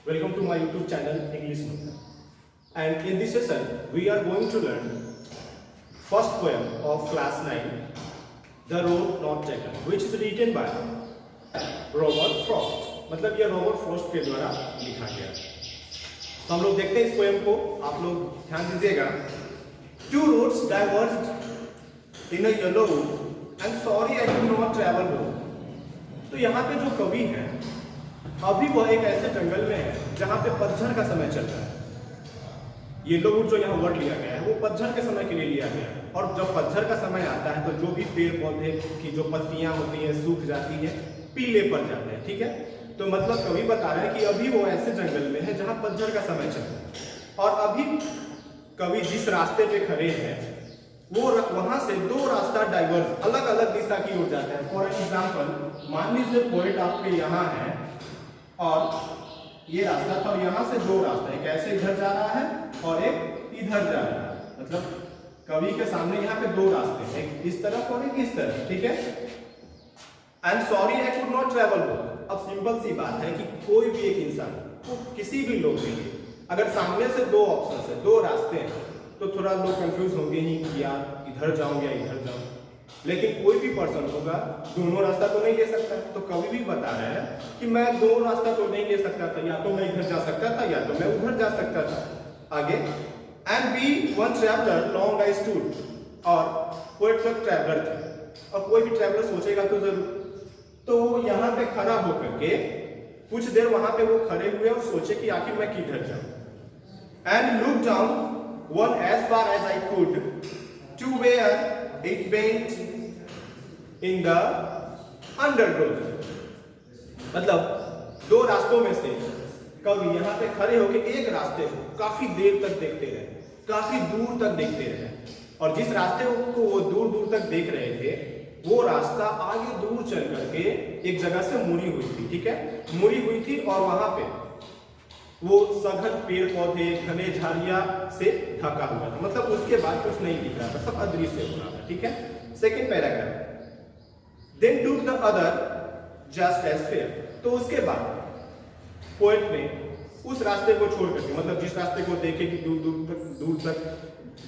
Welcome to my YouTube channel English Mantha. And in this session we are going to learn first poem of class 9, The Road Not Taken, which is written by Robert Frost. मतलब यह Robert Frost के द्वारा लिखा गया। तो हम लोग देखते हैं इस पोएम को, आप लोग ध्यान दीजिएगा। Two roads diverged in a yellow wood and sorry I could not travel home. तो यहाँ पे जो कवि है अभी वह एक ऐसे जंगल में है जहाँ पे पतझड़ का समय चल रहा है। येलो वुड जो यहाँ वर्ड लिया गया है वो पतझड़ के समय के लिए लिया गया है। और जब पतझड़ का समय आता है तो जो भी पेड़ पौधे की जो पत्तियां होती हैं सूख जाती हैं, पीले पड़ जाते हैं। ठीक है, तो मतलब कवि बता रहे हैं कि अभी वो ऐसे जंगल में है जहाँ पतझड़ का समय चल रहा है और अभी कवि जिस रास्ते पे खड़े हैं वो वहां से दो रास्ता डाइवर्स अलग अलग दिशा की ओर जाता है। फॉर एग्जाम्पल, मान लीजिए पॉइंट आपके यहाँ है और ये रास्ता था और यहाँ से दो रास्ता, एक ऐसे इधर जा रहा है और एक इधर जा रहा है। मतलब कवि के सामने यहाँ पे दो रास्ते हैं, एक इस तरफ और एक इस तरफ। ठीक है, and sorry I could not travel home. अब सिंपल सी बात है कि कोई भी एक इंसान को किसी भी लोग के लिए अगर सामने से दो ऑप्शन है, दो रास्ते हैं, तो थोड़ा लोग कंफ्यूज होंगे ही कि यार इधर जाऊं या इधर जाऊं। लेकिन कोई भी पर्सन होगा दोनों रास्ता तो नहीं ले सकता। तो कवि भी बता रहे हैं कि मैं दो रास्ता तो नहीं ले सकता था, या तो मैं इधर जा सकता था या तो मैं उधर जा सकता था। आगे, and be one traveller long I stood. और कोई ट्रक ट्रैवलर थे और कोई भी ट्रैवलर सोचेगा तो जरूर, तो यहाँ पे खड़ा होकर के कुछ देर वहां पे वो खड़े हुए और सोचे कि आखिर मैं किधर जाऊं। And look down one as far as I could to where it bent in the undergrowth. मतलब दो रास्तों में से कवि यहाँ पे खड़े होकर एक रास्ते को काफी देर तक देखते रहे, काफी दूर तक देखते रहे। और जिस रास्ते को वो दूर दूर तक देख रहे थे वो रास्ता आगे दूर चल करके एक जगह से मुड़ी हुई थी। ठीक है, मुड़ी हुई थी और वहां पे वो सघन पेड़ पौधे घने झाड़ियां से ढका हुआ था। मतलब उसके बाद कुछ नहीं दिख रहा था, सब अदृश्य हो रहा था। ठीक है, second paragraph, then took the other just as fair. तो उसके बाद पोएट ने उस रास्ते को छोड़ करके, मतलब जिस रास्ते को देखे कि दूर तक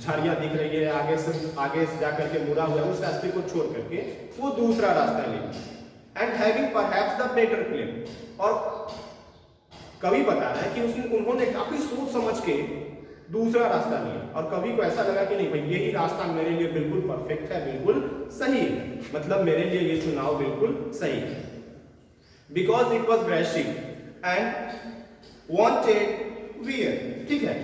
झाड़ियां दिख रही है, आगे से जाकर के मुड़ा हुआ है, उस रास्ते को छोड़ करके वो दूसरा रास्ता ले। And having perhaps the better plan. और कवि बता रहा है कि उन्होंने काफी सोच समझ के दूसरा रास्ता लिया और कवि को ऐसा लगा कि नहीं भाई यही रास्ता मेरे लिए बिल्कुल परफेक्ट है, बिल्कुल सही है, मतलब मेरे लिए ये चुनाव बिल्कुल सही है। Because it was grassy and wanted wear. ठीक है,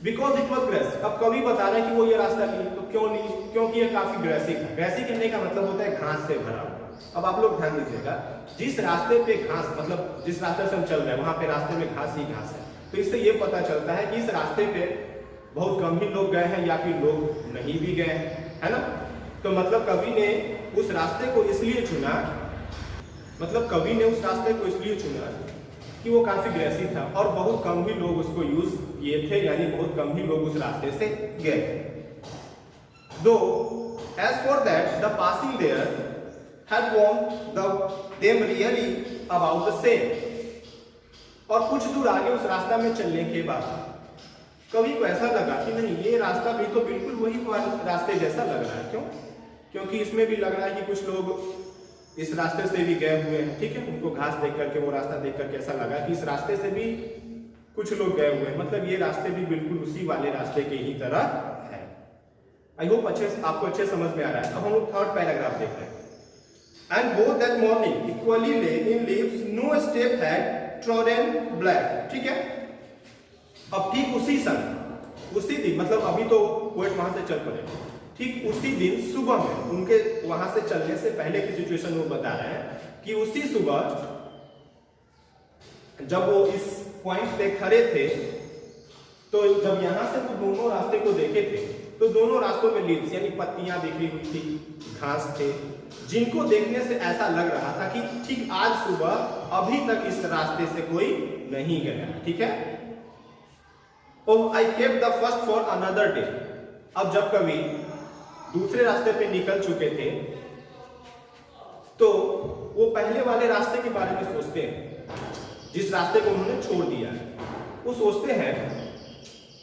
बिकॉज इट वॉज ग्रेस। अब कवि बता रहे हैं कि वो ये रास्ता लिए, तो क्यों नहीं? क्योंकि ये काफी ग्रेसी था। ग्रेसी कहने का मतलब होता है घास से भरा हुआ। अब आप लोग ध्यान दीजिएगा, जिस रास्ते पे घास, मतलब जिस रास्ते से हम चल रहे हैं वहां पे रास्ते में घास ही घास है, तो इससे ये पता चलता है कि इस रास्ते पे बहुत कम ही लोग गए हैं या फिर लोग नहीं भी गए हैं, है ना। तो मतलब कवि ने उस रास्ते को इसलिए चुना, मतलब कवि ने उस रास्ते को इसलिए चुना कि वो काफी ग्रेसी था और बहुत कम ही लोग उसको यूज किए थे, यानी बहुत कम ही लोग उस रास्ते से गए थे। Though as for that the passing there had warned them really about the same। और कुछ दूर आगे उस रास्ता में चलने के बाद कवि को ऐसा लगा कि नहीं ये रास्ता भी तो बिल्कुल वही रास्ते जैसा लग रहा है। क्यों? क्योंकि इसमें भी लग रहा है कि कुछ लोग इस रास्ते से भी गए हुए हैं। ठीक है, उनको घास देख करके, वो रास्ता देख करके ऐसा लगा कि इस रास्ते से भी कुछ लोग गए हुए हैं, मतलब ये रास्ते भी बिल्कुल उसी वाले रास्ते के ही तरह है। आई होप आपको अच्छे समझ में आ रहा है। अब हम लोग थर्ड पैराग्राफ देख रहे हैं। And both that morning equally lay in leaves, no step had trodden black। ठीक है, अब ठीक उसी समय, उसी दिन, मतलब अभी तो पोएट वहां से चल पड़े, ठीक उसी दिन सुबह में उनके वहां से चलने से पहले की सिचुएशन वो बता रहे हैं कि उसी सुबह जब वो इस पॉइंट पे खड़े थे तो जब यहां से वो दोनों रास्ते को देखे थे तो दोनों रास्तों में लीव्स यानी पत्तियां बिखरी हुई थी, घास थे, जिनको देखने से ऐसा लग रहा था कि ठीक आज सुबह अभी तक इस रास्ते से कोई नहीं गया। ठीक है, oh I kept the first for another day. अब जब कवि दूसरे रास्ते पे निकल चुके थे तो वो पहले वाले रास्ते के बारे में सोचते हैं जिस रास्ते को उन्होंने छोड़ दिया है, वो सोचते हैं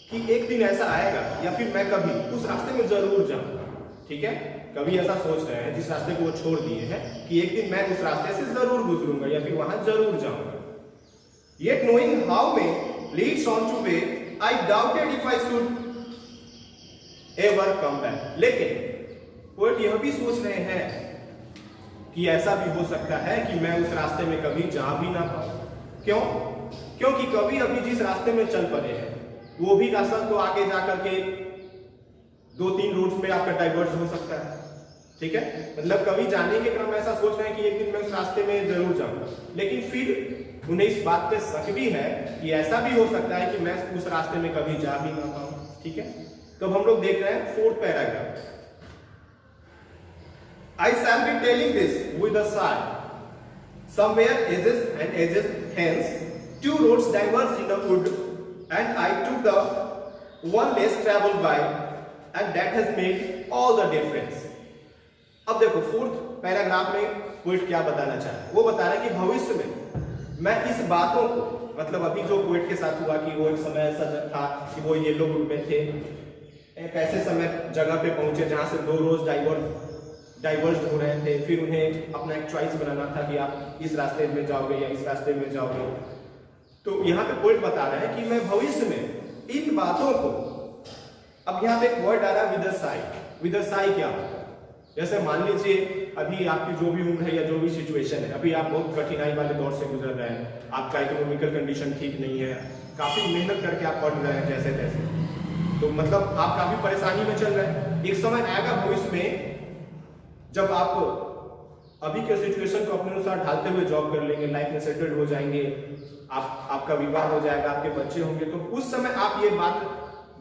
कि एक दिन ऐसा आएगा या फिर मैं कभी उस रास्ते में जरूर जाऊंगा। ठीक है, कभी ऐसा सोच रहे हैं जिस रास्ते को वो छोड़ दिए हैं कि एक दिन मैं उस रास्ते से जरूर गुजरूंगा या फिर वहां जरूर जाऊंगा। Yet knowing how may leads on to way, I doubted if I should ever come back. लेकिन पोएट यह भी सोच रहे हैं कि ऐसा भी हो सकता है कि मैं उस रास्ते में कभी जा भी ना पाऊं। क्यों? क्योंकि कभी अभी जिस रास्ते में चल पड़े हैं वो भी रास्ता तो आगे जाकर के 2-3 रूट्स में आपका डाइवर्स हो सकता है। ठीक है, मतलब कभी जाने के क्रम में ऐसा सोच रहे हैं कि एक दिन मैं उस रास्ते में जरूर जाऊंगा, लेकिन फिर उन्हें इस बात पे शक भी है कि ऐसा भी हो सकता है कि मैं उस रास्ते में कभी जा भी ना पाऊं। ठीक है, तो हम लोग देख रहे हैं 4th paragraph. I shall be telling this with a sigh. Somewhere ages and ages hence, 2 roads diverged in the wood, and I took the one less traveled by, and that has made all the difference. अब देखो 4th paragraph में poet क्या बताना चाह रहा है। वो बता रहा है कि भविष्य में मैं इस बातों को, मतलब अभी जो पोएट के साथ हुआ कि वो एक समय ऐसा था कि वो येलो वुड में थे, एक ऐसे समय जगह पे पहुंचे जहां से 2 रोज डाइवर्ज हो रहे थे, फिर उन्हें अपना एक चॉइस बनाना था कि आप इस रास्ते में जाओगे या इस रास्ते में जाओगे। तो यहाँ पे पोएट बता रहे हैं कि मैं भविष्य में इन बातों को, अब यहाँ पे एक वर्ड आ रहा है विद अ साई क्या होता है? जैसे मान लीजिए अभी आपकी जो भी उम्र है या जो भी सिचुएशन है, अभी आप बहुत कठिनाई वाले दौर से गुजर रहे हैं, आपका इकोनॉमिकल कंडीशन ठीक नहीं है, काफी मेहनत करके आप पढ़ रहे हैं जैसे तैसे, तो मतलब आप काफी परेशानी में चल रहे हैं। एक समय आएगा भविष्य में जब आप अभी के सिचुएशन को अपने अनुसार ढालते हुए जॉब कर लेंगे, लाइफ में सेटल्ड हो जाएंगे, आपका विवाह हो जाएगा, आपके बच्चे होंगे, तो उस समय आप ये बात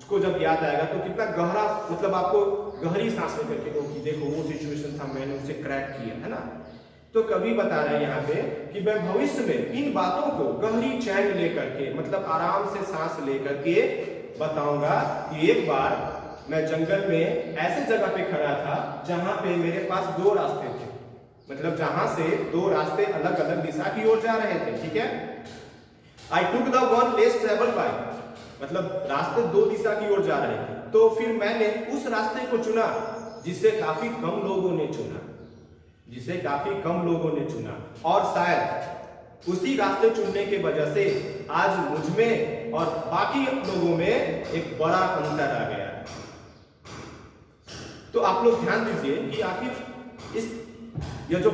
को जब याद आएगा तो कितना गहरा, मतलब आपको गहरी सांस लेकर के कि देखो वो सिचुएशन था, मैंने उसे क्रैक किया है ना। तो कवि बता रहे हैं यहाँ पे कि मैं भविष्य में इन बातों को गहरी चैन लेकर के, मतलब आराम से सांस लेकर के बताऊंगा कि एक बार मैं जंगल में ऐसे जगह पे खड़ा था जहां पे मेरे पास 2 रास्ते थे, मतलब जहां से 2 रास्ते अलग अलग दिशा की ओर जा रहे थे। ठीक है, I took the one less travel by, मतलब रास्ते 2 दिशा की ओर जा रहे थे, तो फिर मैंने उस रास्ते को चुना जिसे काफी कम लोगों ने चुना, और शायद उसी रास्ते चुनने के वजह से आज मुझ में और बाकी लोगों में एक बड़ा अंतर आ गया। तो आप लोग ध्यान दीजिए कि आखिर यह जो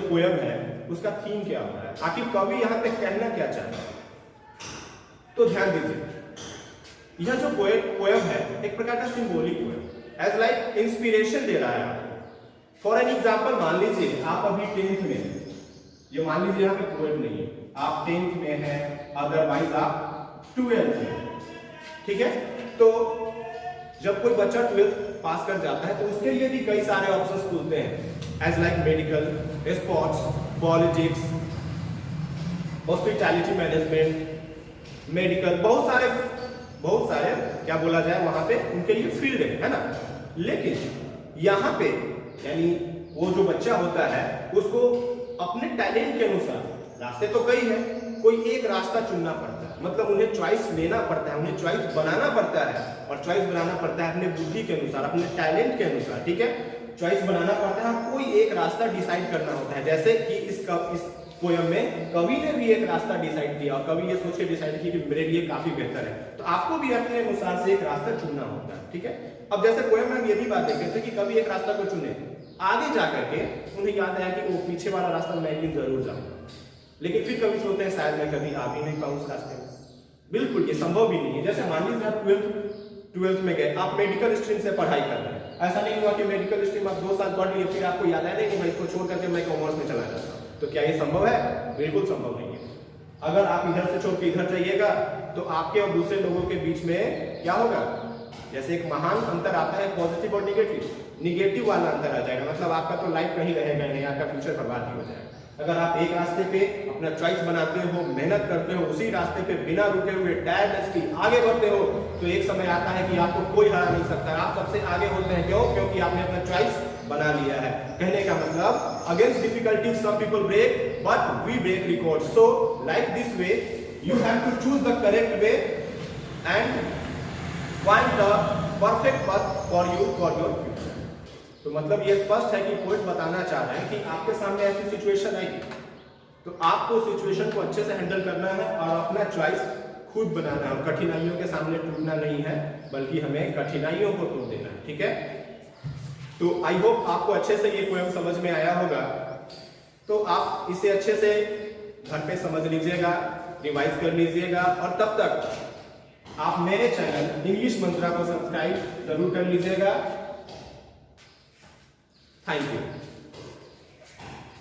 पोयम है उसका थीम क्या होता है, आखिर कवि यहाँ पे कहना क्या चाहता है। तो ध्यान दीजिए, यह जो पोयम है एक प्रकार का symbolic poem, as like inspiration दे रहा है आपको। फॉर एन एग्जाम्पल, मान लीजिए आप अभी 10th में हैं, ये मान लीजिए यहाँ पे पोएम नहीं है, आप 10th में हैं, अदरवाइज आप 12th में। ठीक है, तो जब कोई बच्चा 12th पास कर जाता है तो उसके लिए भी कई सारे ऑप्शंस खुलते हैं, as like medical, sports, politics, hospitality management, medical, बहुत सारे क्या बोला जाए वहां पे उनके लिए फील्ड है ना। लेकिन यहाँ पे यानी वो जो बच्चा होता है उसको अपने टैलेंट के अनुसार, रास्ते तो कई है, कोई एक रास्ता चुनना पड़ता है, मतलब उन्हें चॉइस लेना पड़ता है, उन्हें चॉइस बनाना पड़ता है, और चॉइस बनाना पड़ता है अपने बुद्धि के अनुसार, अपने टैलेंट के अनुसार। ठीक है, चॉइस बनाना पड़ता है, कोई एक रास्ता डिसाइड करना होता है। जैसे कि इस पोयम में कवि ने भी एक रास्ता डिसाइड किया, और कवि ये सोच के डिसाइड किया कि मेरे लिए काफी बेहतर है, तो आपको भी अपने अनुसार से एक रास्ता चुनना होता है। ठीक है, अब जैसे पोयम में हम ये भी बात देखे थे कि कवि एक रास्ता को चुने, आगे जाकर के उन्हें याद आया कि वो पीछे वाला रास्ता मैं एक दिन जरूर जाऊंगा, लेकिन फिर कभी सोचते हैं शायद मैं कभी आ भी नहीं पाऊं उस रास्ते में। बिल्कुल ये संभव भी नहीं है। जैसे मान लीजिए आप 12th में गए, आप मेडिकल स्ट्रीम से पढ़ाई कर रहे हैं, ऐसा नहीं हुआ कि मेडिकल स्ट्रीम आप 2 साल पढ़ लिए फिर आपको याद आया नहीं मैं इसको छोड़ करके मैं कॉमर्स में चला जाता हूं, तो क्या ये संभव है? बिल्कुल संभव नहीं है। अगर आप इधर से छोड़ के इधर जाइएगा तो आपके और दूसरे लोगों के बीच में क्या होगा, जैसे एक महान अंतर आता है पॉजिटिव और निगेटिव वाला अंतर आ जाएगा, मतलब आपका तो लाइफ कहीं रहेगा नहीं, आपका फ्यूचर बर्बाद ही हो जाएगा। अगर आप एक रास्ते पे अपना चॉइस बनाते हो, मेहनत करते हो, उसी रास्ते पे बिना रुके हुए टायरलेसली आगे बढ़ते हो, तो एक समय आता है कि आपको कोई हरा नहीं सकता, आप सबसे आगे होते हैं। क्यों? क्योंकि आपने अपना चॉइस बना लिया है। कहने का मतलब against difficulty some people break but we break record. So like this way you have to choose the correct way and find the perfect path for your future. तो मतलब ये स्पष्ट है कि पोएट बताना चाह रहे हैं कि आपके सामने ऐसी सिचुएशन आई तो आपको सिचुएशन को अच्छे से हैंडल करना है और अपना चॉइस खुद बनाना है। और कठिनाइयों के सामने टूटना नहीं है, बल्कि हमें कठिनाइयों को तोड़ देना है। ठीक है, तो आई होप आपको अच्छे से ये पोएम समझ में आया होगा। तो आप इसे अच्छे से घर पे समझ लीजिएगा, रिवाइज कर लीजिएगा, और तब तक आप मेरे चैनल इंग्लिश मंत्रा को सब्सक्राइब जरूर कर लीजिएगा। Thank you.